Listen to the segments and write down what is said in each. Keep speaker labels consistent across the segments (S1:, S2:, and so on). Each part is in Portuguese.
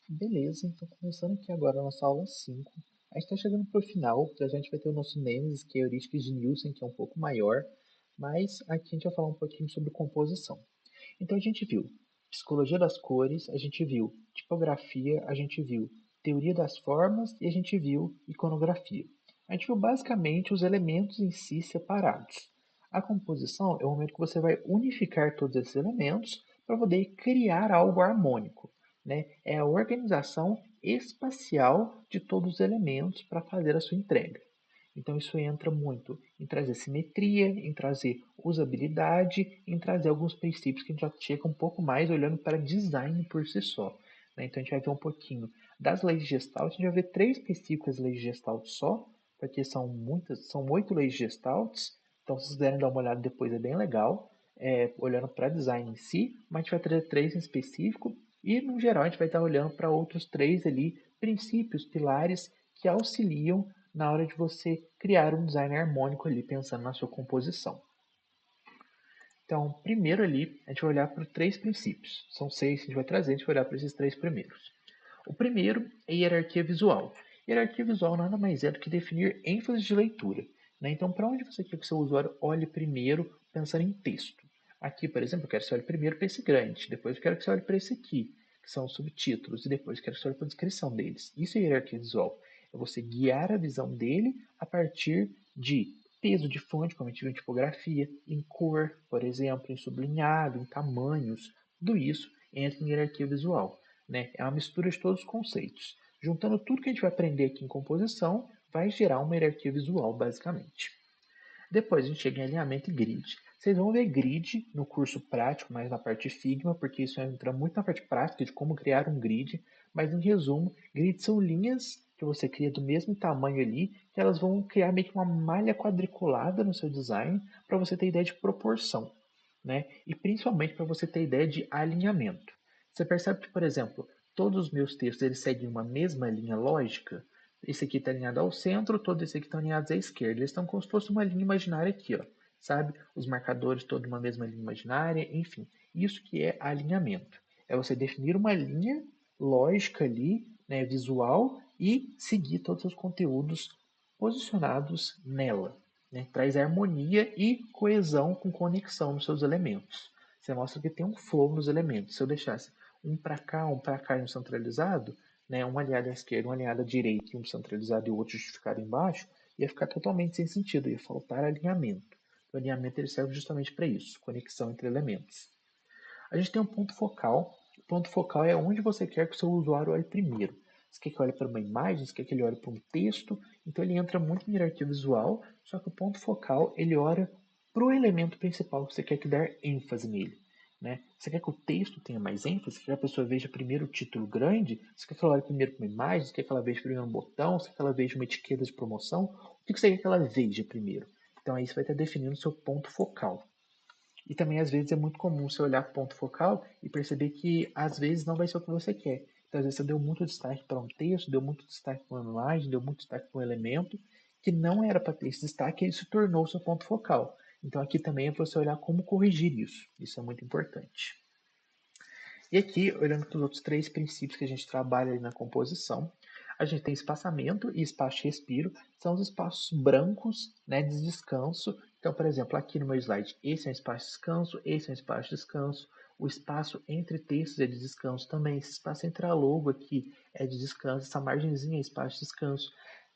S1: Beleza, então começando aqui agora a nossa aula 5. A gente está chegando para o final, já a gente vai ter o nosso Nemesis, que é a heurística de Nielsen, que é um pouco maior, mas aqui a gente vai falar um pouquinho sobre composição. Então a gente viu psicologia das cores, a gente viu tipografia, a gente viu teoria das formas e a gente viu iconografia. A gente viu basicamente os elementos em si separados. A composição é o momento que você vai unificar todos esses elementos para poder criar algo harmônico, né? É a organização espacial de todos os elementos para fazer a sua entrega. Então isso entra muito em trazer simetria, em trazer usabilidade, em trazer alguns princípios que a gente já chega um pouco mais olhando para design por si só, né? Então a gente vai ver um pouquinho das leis de Gestalt, a gente vai ver três específicas leis de Gestalt só, porque são muitas, são 8 leis de Gestalts, então se vocês quiserem dar uma olhada depois é bem legal, olhando para design em si, mas a gente vai trazer três em específico e no geral a gente vai estar olhando para outros três ali princípios, pilares que auxiliam na hora de você criar um design harmônico ali, pensando na sua composição. Então, primeiro ali, a gente vai olhar para três princípios. São seis que a gente vai trazer, a gente vai olhar para esses três primeiros. O primeiro é hierarquia visual. Hierarquia visual nada mais é do que definir ênfase de leitura, né? Então, para onde você quer que o seu usuário olhe primeiro, pensando em texto? Aqui, por exemplo, eu quero que você olhe primeiro para esse grande, depois eu quero que você olhe para esse aqui, que são os subtítulos, e depois eu quero que você olhe para a descrição deles. Isso é hierarquia visual. É você guiar a visão dele a partir de peso de fonte, como a gente viu em tipografia, em cor, por exemplo, em sublinhado, em tamanhos. Tudo isso entra em hierarquia visual, né? É uma mistura de todos os conceitos. Juntando tudo que a gente vai aprender aqui em composição, vai gerar uma hierarquia visual, basicamente. Depois a gente chega em alinhamento e grid. Vocês vão ver grid no curso prático, mais na parte Figma, porque isso entra muito na parte prática de como criar um grid. Mas em resumo, grids são linhas que você cria do mesmo tamanho ali, que elas vão criar meio que uma malha quadriculada no seu design para você ter ideia de proporção, né? E principalmente para você ter ideia de alinhamento. Você percebe que, por exemplo, todos os meus textos eles seguem uma mesma linha lógica? Esse aqui está alinhado ao centro, todos esses aqui estão alinhados à esquerda. Eles estão como se fosse uma linha imaginária aqui, ó, sabe? Os marcadores todos uma mesma linha imaginária, enfim. Isso que é alinhamento. É você definir uma linha lógica ali, né, visual, e seguir todos os conteúdos posicionados nela, né? Traz harmonia e coesão com conexão nos seus elementos. Você mostra que tem um flow nos elementos. Se eu deixasse um para cá e um centralizado, né, um alinhado à esquerda, um alinhado à direita e um centralizado e o outro justificado embaixo, ia ficar totalmente sem sentido, ia faltar alinhamento. O alinhamento ele serve justamente para isso, conexão entre elementos. A gente tem um ponto focal. O ponto focal é onde você quer que o seu usuário olhe primeiro. Você quer que olhe para uma imagem, você quer que ele olhe para um texto, então ele entra muito em hierarquia visual, só que o ponto focal ele olha para o elemento principal que você quer que dar ênfase nele. Né? Você quer que o texto tenha mais ênfase? Você quer que a pessoa veja primeiro o título grande? Você quer que ela olhe primeiro para uma imagem? Você quer que ela veja primeiro um botão? Você quer que ela veja uma etiqueta de promoção? O que você quer que ela veja primeiro? Então aí você vai estar definindo o seu ponto focal. E também, às vezes, é muito comum você olhar para o ponto focal e perceber que, às vezes, não vai ser o que você quer. Então, às vezes, você deu muito destaque para um texto, deu muito destaque para uma imagem, deu muito destaque para um elemento que não era para ter esse destaque e ele se tornou o seu ponto focal. Então, aqui também é você olhar como corrigir isso. Isso é muito importante. E aqui, olhando para os outros três princípios que a gente trabalha ali na composição, a gente tem espaçamento e espaço de respiro, são os espaços brancos, né, de descanso. Então, por exemplo, aqui no meu slide, esse é um espaço de descanso, esse é um espaço de descanso, o espaço entre textos é de descanso também, esse espaço entre a logo aqui é de descanso, essa margenzinha é espaço de descanso.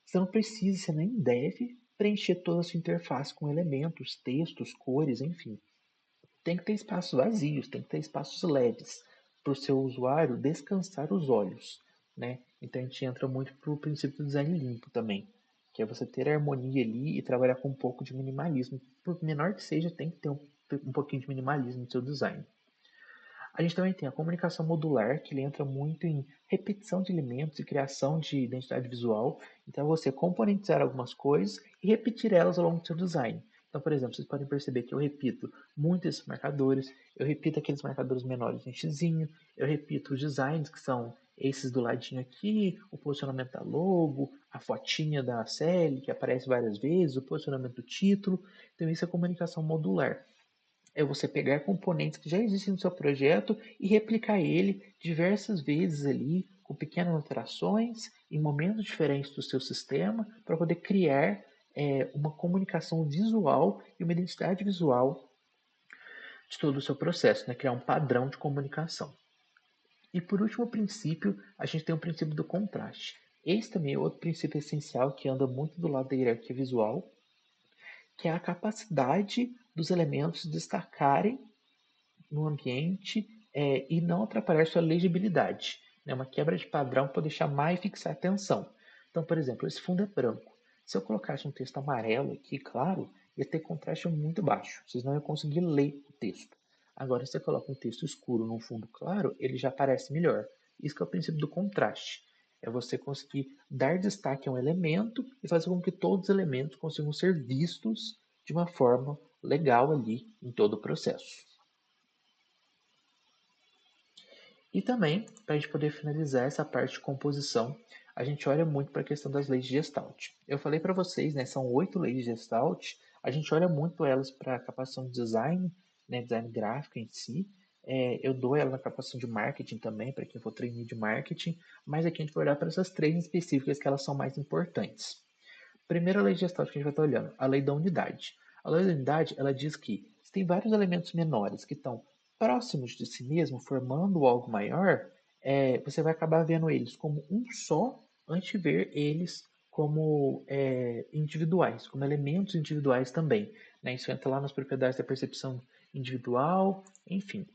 S1: Você não precisa, você nem deve preencher toda a sua interface com elementos, textos, cores, enfim. Tem que ter espaços vazios, tem que ter espaços leves para o seu usuário descansar os olhos, né? Então a gente entra muito para o princípio do design limpo também, que é você ter a harmonia ali e trabalhar com um pouco de minimalismo. Por menor que seja, tem que ter um pouquinho de minimalismo no seu design. A gente também tem a comunicação modular, que ele entra muito em repetição de elementos e criação de identidade visual. Então, você componentizar algumas coisas e repetir elas ao longo do seu design. Então, por exemplo, vocês podem perceber que eu repito muito esses marcadores, eu repito aqueles marcadores menores em xizinho, eu repito os designs que são esses do ladinho aqui, o posicionamento da logo, a fotinha da série que aparece várias vezes, o posicionamento do título. Então, isso é comunicação modular. É você pegar componentes que já existem no seu projeto e replicar ele diversas vezes ali, com pequenas alterações, em momentos diferentes do seu sistema, para poder criar uma comunicação visual e uma identidade visual de todo o seu processo, né? Criar um padrão de comunicação. E por último princípio, a gente tem o princípio do contraste. Esse também é outro princípio essencial que anda muito do lado da hierarquia visual, que é a capacidade dos elementos destacarem no ambiente e não atrapalhar sua legibilidade. Né? Uma quebra de padrão para deixar mais e fixar a atenção. Então, por exemplo, esse fundo é branco. Se eu colocasse um texto amarelo aqui, claro, ia ter contraste muito baixo. Vocês não iam conseguir ler o texto. Agora, se você coloca um texto escuro num fundo claro, ele já aparece melhor. Isso que é o princípio do contraste. É você conseguir dar destaque a um elemento e fazer com que todos os elementos consigam ser vistos de uma forma legal ali em todo o processo. E também, para a gente poder finalizar essa parte de composição, a gente olha muito para a questão das leis de Gestalt. Eu falei para vocês, né, são 8 leis de Gestalt, a gente olha muito elas para a capacitação de design, né, design gráfico em si, eu dou ela na capacitação de marketing também, para quem for trainee de marketing, mas aqui a gente vai olhar para essas três específicas que elas são mais importantes. Primeira lei de Gestalt que a gente vai estar olhando, a lei da unidade. A lei da unidade, ela diz que se tem vários elementos menores que estão próximos de si mesmo, formando algo maior, você vai acabar vendo eles como um só, antes de ver eles como individuais, como elementos individuais também. Né? Isso entra lá nas propriedades da percepção individual, enfim.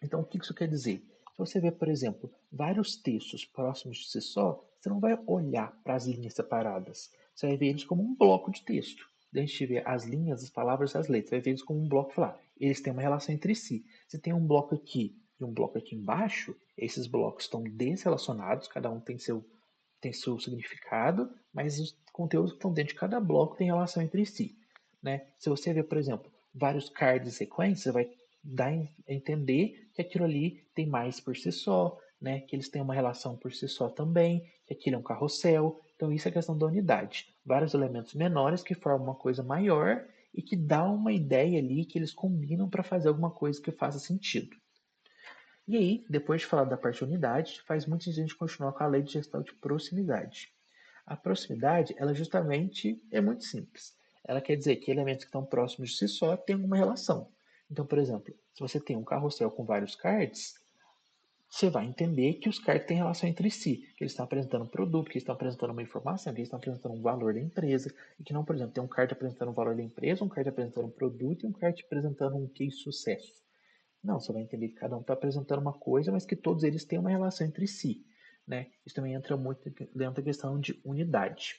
S1: Então, o que isso quer dizer? Se você vê, por exemplo, vários textos próximos de si só, você não vai olhar para as linhas separadas. Você vai ver eles como um bloco de texto. Daí a gente vê as linhas, as palavras, as letras. Você vai ver eles como um bloco e falar, eles têm uma relação entre si. Se tem um bloco aqui e um bloco aqui embaixo, esses blocos estão desrelacionados, cada um tem seu significado, mas os conteúdos que estão dentro de cada bloco têm relação entre si. Né? Se você vê, por exemplo, vários cards em sequência, você vai dar a entender que aquilo ali tem mais por si só, né? Que eles têm uma relação por si só também, que aquilo é um carrossel. Então isso é questão da unidade. Vários elementos menores que formam uma coisa maior e que dá uma ideia ali que eles combinam para fazer alguma coisa que faça sentido. E aí, depois de falar da parte de unidade, faz muita gente continuar com a lei de gestão de proximidade. A proximidade, ela justamente é muito simples. Ela quer dizer que elementos que estão próximos de si só têm uma relação. Então, por exemplo, se você tem um carrossel com vários cards, você vai entender que os cards têm relação entre si, que eles estão apresentando um produto, que eles estão apresentando uma informação, que eles estão apresentando um valor da empresa, e que não, por exemplo, tem um card apresentando o valor da empresa, um card apresentando um produto e um card apresentando um case sucesso. Não, você vai entender que cada um está apresentando uma coisa, mas que todos eles têm uma relação entre si. Né? Isso também entra muito dentro da questão de unidade.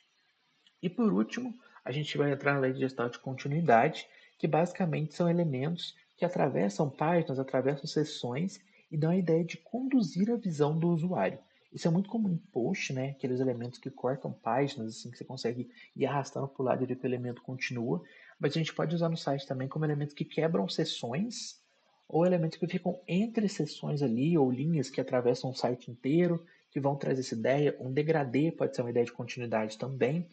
S1: E por último, a gente vai entrar na lei de gestalt de continuidade, que basicamente são elementos que atravessam páginas, atravessam seções e dão a ideia de conduzir a visão do usuário. Isso é muito comum em post, né? Aqueles elementos que cortam páginas, assim, que você consegue ir arrastando para o lado e ver que o elemento continua. Mas a gente pode usar no site também como elementos que quebram seções ou elementos que ficam entre seções ali, ou linhas que atravessam o site inteiro, que vão trazer essa ideia. Um degradê pode ser uma ideia de continuidade também.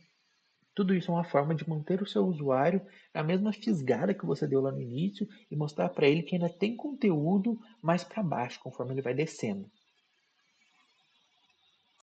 S1: Tudo isso é uma forma de manter o seu usuário na mesma fisgada que você deu lá no início e mostrar para ele que ainda tem conteúdo mais para baixo, conforme ele vai descendo.